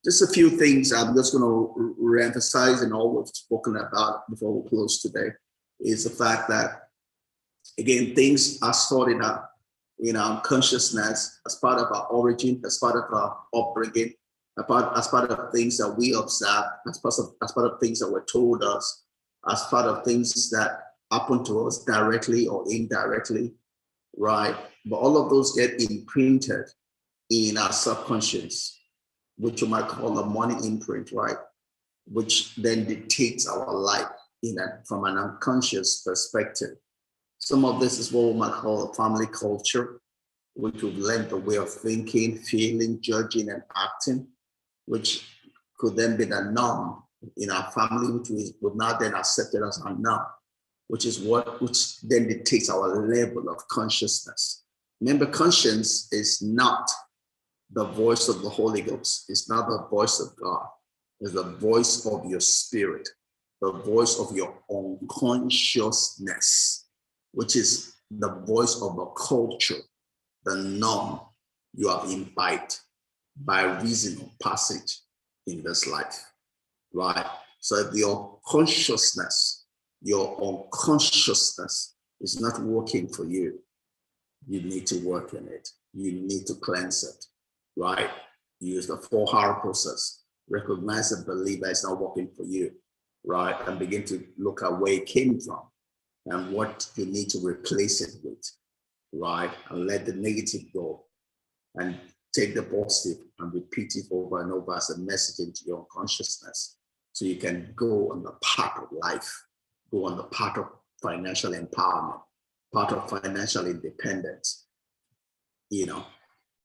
Just a few things I'm just going to re-emphasize in all we've spoken about before we close today is the fact that, again, things are stored in our consciousness as part of our origin, as part of our upbringing, as part of things that we observe, as part of things that were told us, as part of things that happen to us directly or indirectly, right? But all of those get imprinted in our subconscious, which you might call a money imprint, right? Which then dictates our life from an unconscious perspective. Some of this is what we might call a family culture, which we've learned the way of thinking, feeling, judging, and acting, which could then be the norm in our family, which we've now then accepted as our norm, which then dictates our level of consciousness. Remember, conscience is not the voice of the Holy Ghost. It's not the voice of God. It's the voice of your spirit, the voice of your unconsciousness, which is the voice of the culture, the norm you have imbibed by reason of passage in this life, right? So if your unconsciousness is not working for you, you need to work in it. You need to cleanse it, right? Use the 4R process. Recognize the believer is not working for you, right? And begin to look at where it came from and what you need to replace it with, right? And let the negative go and take the positive and repeat it over and over as a message into your unconsciousness so you can go on the path of life, go on the path of financial empowerment, path of financial independence,